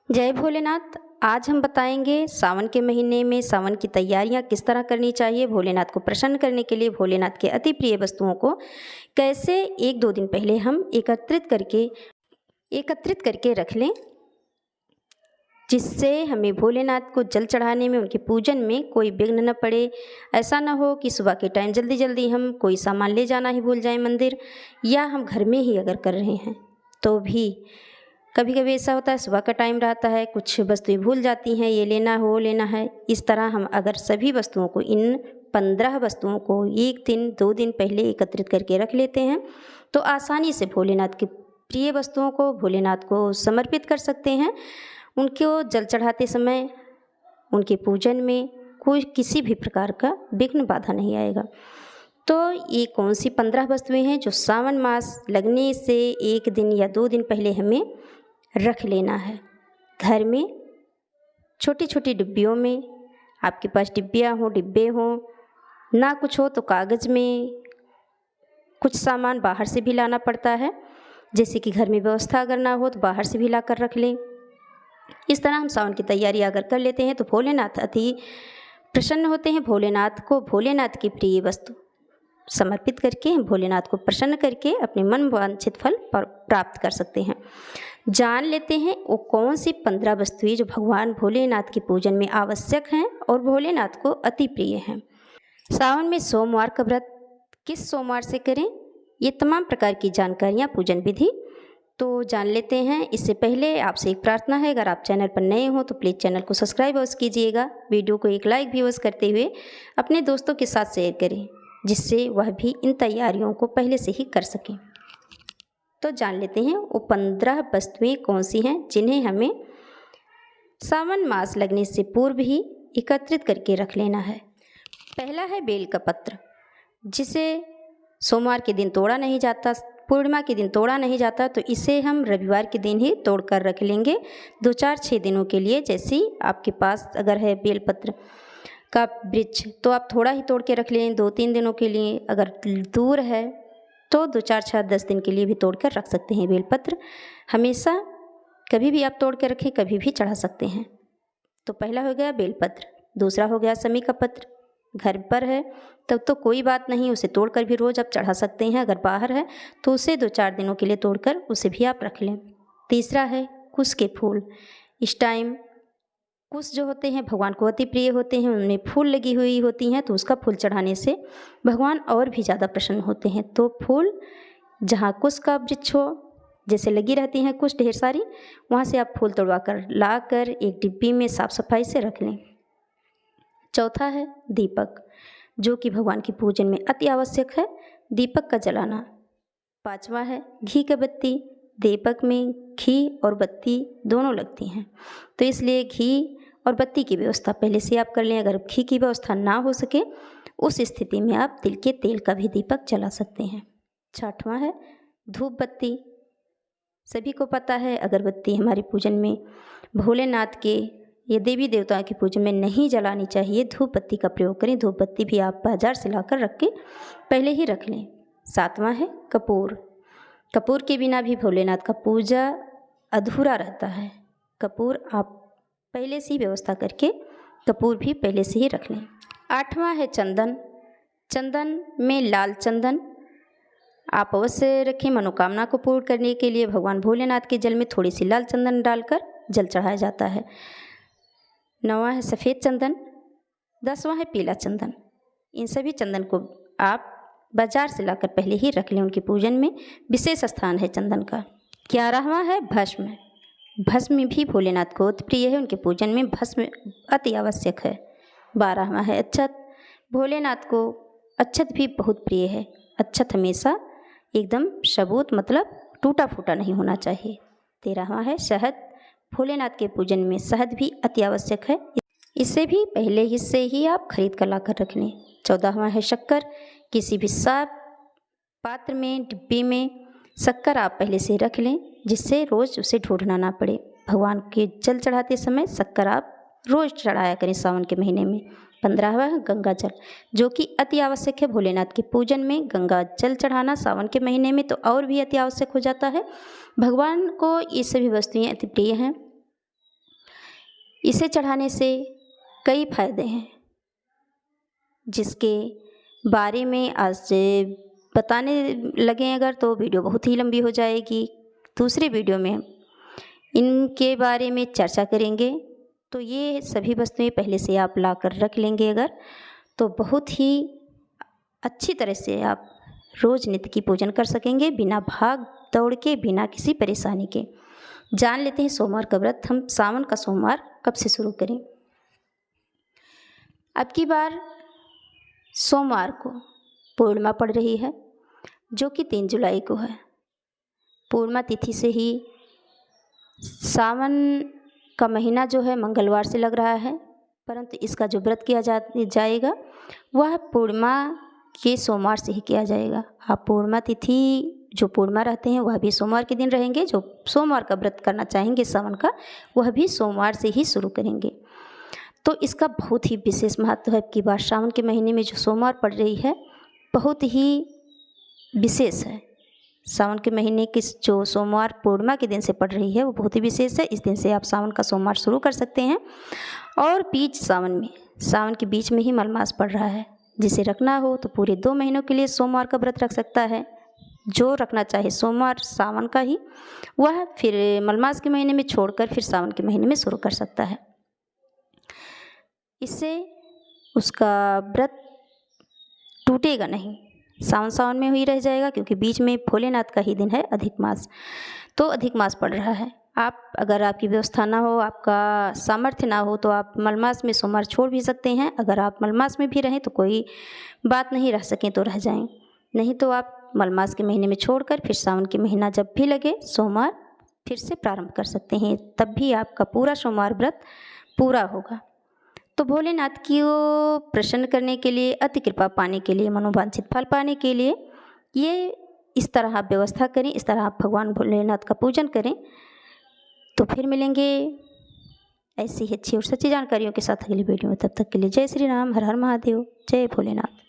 जय भोलेनाथ। आज हम बताएंगे सावन के महीने में सावन की तैयारियां किस तरह करनी चाहिए। भोलेनाथ को प्रसन्न करने के लिए भोलेनाथ के अति प्रिय वस्तुओं को कैसे एक दो दिन पहले हम एकत्रित करके रख लें, जिससे हमें भोलेनाथ को जल चढ़ाने में, उनके पूजन में कोई विघ्न न पड़े। ऐसा न हो कि सुबह के टाइम जल्दी जल्दी हम कोई सामान ले जाना ही भूल जाएं मंदिर, या हम घर में ही अगर कर रहे हैं तो भी कभी कभी ऐसा होता है सुबह का टाइम रहता है, कुछ वस्तुएं भूल जाती हैं, ये लेना है वो लेना है। इस तरह हम अगर सभी वस्तुओं को, इन 15 वस्तुओं को एक दिन दो दिन पहले एकत्रित करके रख लेते हैं तो आसानी से भोलेनाथ की प्रिय वस्तुओं को भोलेनाथ को समर्पित कर सकते हैं। उनको जल चढ़ाते समय, उनके पूजन में कोई किसी भी प्रकार का विघ्न बाधा नहीं आएगा। तो ये कौन सी 15 वस्तुएं हैं जो सावन मास लगने से एक दिन या दो दिन पहले हमें रख लेना है। घर में छोटी छोटी डिब्बियों में, आपके पास डिब्बियाँ हों, डिब्बे हों, ना कुछ हो तो कागज़ में। कुछ सामान बाहर से भी लाना पड़ता है, जैसे कि घर में व्यवस्था अगर ना हो तो बाहर से भी ला कर रख लें। इस तरह हम सावन की तैयारी अगर कर लेते हैं तो भोलेनाथ अति प्रसन्न होते हैं। भोलेनाथ को भोलेनाथ की प्रिय वस्तु समर्पित करके हम भोलेनाथ को प्रसन्न करके अपने मन वांछित फल प्राप्त कर सकते हैं। जान लेते हैं वो कौन सी 15 वस्तुएं जो भगवान भोलेनाथ के पूजन में आवश्यक हैं और भोलेनाथ को अति प्रिय हैं। सावन में सोमवार का व्रत किस सोमवार से करें, ये तमाम प्रकार की जानकारियाँ, पूजन विधि तो जान लेते हैं। इससे पहले आपसे एक प्रार्थना है, अगर आप चैनल पर नए हो तो प्लीज़ चैनल को सब्सक्राइब अवश्य कीजिएगा। वीडियो को एक लाइक भी अवश्य करते हुए अपने दोस्तों के साथ शेयर करें, जिससे वह भी इन तैयारियों को पहले से ही कर सकें। तो जान लेते हैं वो 15 वस्तुएं कौन सी हैं जिन्हें हमें सावन मास लगने से पूर्व ही एकत्रित करके रख लेना है। पहला है बेल का पत्र, जिसे सोमवार के दिन तोड़ा नहीं जाता, पूर्णिमा के दिन तोड़ा नहीं जाता, तो इसे हम रविवार के दिन ही तोड़ कर रख लेंगे 2-4-6 दिनों के लिए। जैसे आपके पास अगर है बेलपत्र का वृक्ष तो आप थोड़ा ही तोड़ के रख लें 2-3 दिनों के लिए। अगर दूर है तो 2-4-6-10 दिन के लिए भी तोड़ कर रख सकते हैं। बेलपत्र हमेशा कभी भी आप तोड़ के रखें, कभी भी चढ़ा सकते हैं। तो पहला हो गया बेलपत्र। दूसरा हो गया समी का पत्र। घर पर है तब तो कोई बात नहीं, उसे तोड़कर भी रोज़ आप चढ़ा सकते हैं। अगर बाहर है तो उसे 2-4 दिनों के लिए तोड़कर उसे भी आप रख लें। तीसरा है कुश के फूल। इस टाइम कुश जो होते हैं भगवान को अति प्रिय होते हैं, उनमें फूल लगी हुई होती हैं, तो उसका फूल चढ़ाने से भगवान और भी ज़्यादा प्रसन्न होते हैं। तो फूल जहाँ कुश का वृक्ष हो, जैसे लगी रहती हैं कुछ ढेर सारी, वहाँ से आप फूल तोड़वा कर ला कर एक डिब्बी में साफ़ सफाई से रख लें। चौथा है दीपक, जो कि भगवान की पूजन में अति आवश्यक है, दीपक का जलाना। पांचवा है घी की बत्ती। दीपक में घी और बत्ती दोनों लगती हैं, तो इसलिए घी और बत्ती की व्यवस्था पहले से आप कर लें। अगर घी की व्यवस्था ना हो सके उस स्थिति में आप तिल के तेल का भी दीपक जला सकते हैं। छठवां है धूप बत्ती। सभी को पता है अगरबत्ती हमारे पूजन में, भोलेनाथ के ये देवी देवताओं की पूजन में नहीं जलानी चाहिए, धूप बत्ती का प्रयोग करें। धूप बत्ती भी आप बाजार से लाकर रख के पहले ही रख लें। सातवां है कपूर। कपूर के बिना भी भोलेनाथ का पूजा अधूरा रहता है। कपूर आप पहले से ही व्यवस्था करके कपूर भी पहले से ही रख लें। आठवां है चंदन। चंदन में लाल चंदन आप अवश्य रखें। मनोकामना को पूर्ण करने के लिए भगवान भोलेनाथ के जल में थोड़ी सी लाल चंदन डालकर जल चढ़ाया जाता है। 9वां है सफ़ेद चंदन। 10वां है पीला चंदन। इन सभी चंदन को आप बाजार से लाकर पहले ही रख लें, उनके पूजन में विशेष स्थान है चंदन का। 11वां है भस्म। भस्म भी भोलेनाथ को अति प्रिय है, उनके पूजन में भस्म अति आवश्यक है। 12वां है अक्षत। भोलेनाथ को अक्षत भी बहुत प्रिय है। अक्षत हमेशा एकदम सबूत, मतलब टूटा फूटा नहीं होना चाहिए। 13वां है शहद। भोलेनाथ के पूजन में शहद भी अति आवश्यक है, इसे भी पहले ही से ही आप खरीद कर ला कर रख लें। 14वां है शक्कर। किसी भी साफ पात्र में, डिब्बी में शक्कर आप पहले से रख लें, जिससे रोज़ उसे ढूंढना ना पड़े। भगवान के जल चढ़ाते समय शक्कर आप रोज़ चढ़ाया करें सावन के महीने में। 15वां है गंगा जल, जो कि अति आवश्यक है भोलेनाथ के पूजन में। गंगा जल चढ़ाना सावन के महीने में तो और भी अति आवश्यक हो जाता है। भगवान को ये सभी वस्तुएं अति प्रिय हैं। इसे चढ़ाने से कई फायदे हैं, जिसके बारे में आज से बताने लगें अगर तो वीडियो बहुत ही लंबी हो जाएगी। दूसरी वीडियो में इनके बारे में चर्चा करेंगे। तो ये सभी वस्तुएं पहले से आप ला कर रख लेंगे अगर, तो बहुत ही अच्छी तरह से आप रोज़ नित्य की पूजन कर सकेंगे, बिना भाग दौड़ के, बिना किसी परेशानी के। जान लेते हैं सोमवार का व्रत हम सावन का सोमवार कब से शुरू करें। अब की बार सोमवार को पूर्णिमा पड़ रही है, जो कि 3 जुलाई को है। पूर्णिमा तिथि से ही सावन का महीना जो है मंगलवार से लग रहा है, परंतु इसका जो व्रत किया जाएगा वह पूर्णिमा के सोमवार से ही किया जाएगा। आप पूर्णिमा तिथि जो पूर्णिमा रहते हैं वह भी सोमवार के दिन रहेंगे। जो सोमवार का व्रत करना चाहेंगे सावन का, वह भी सोमवार से ही शुरू करेंगे। तो इसका बहुत ही विशेष महत्व है कि बार सावन के महीने में जो सोमवार पड़ रही है बहुत ही विशेष है। सावन के महीने की जो सोमवार पूर्णिमा के दिन से पड़ रही है वो बहुत ही विशेष है। इस दिन से आप सावन का सोमवार शुरू कर सकते हैं। और बीच सावन के बीच में ही मलमास पड़ रहा है। जिसे रखना हो तो पूरे 2 महीनों के लिए सोमवार का व्रत रख सकता है। जो रखना चाहे सोमवार सावन का ही, वह फिर मलमास के महीने में छोड़कर फिर सावन के महीने में शुरू कर सकता है। इससे उसका व्रत टूटेगा नहीं, सावन में ही रह जाएगा, क्योंकि बीच में भोलेनाथ का ही दिन है अधिक मास। तो अधिक मास पड़ रहा है। अगर आपकी व्यवस्था ना हो, आपका सामर्थ्य ना हो, तो आप मलमास में सोमवार छोड़ भी सकते हैं। अगर आप मलमास में भी रहें तो कोई बात नहीं, रह सकें तो रह जाएं, नहीं तो आप मलमास के महीने में छोड़कर फिर सावन के महीना जब भी लगे सोमवार फिर से प्रारंभ कर सकते हैं। तब भी आपका पूरा सोमवार व्रत पूरा होगा। तो भोलेनाथ की वो प्रसन्न करने के लिए, अति कृपा पाने के लिए, मनोवांछित फल पाने के लिए ये इस तरह आप व्यवस्था करें, इस तरह आप भगवान भोलेनाथ का पूजन करें। तो फिर मिलेंगे ऐसी ही अच्छी और सच्ची जानकारियों के साथ अगली वीडियो में। तब तक के लिए जय श्री राम, हर हर महादेव, जय भोलेनाथ।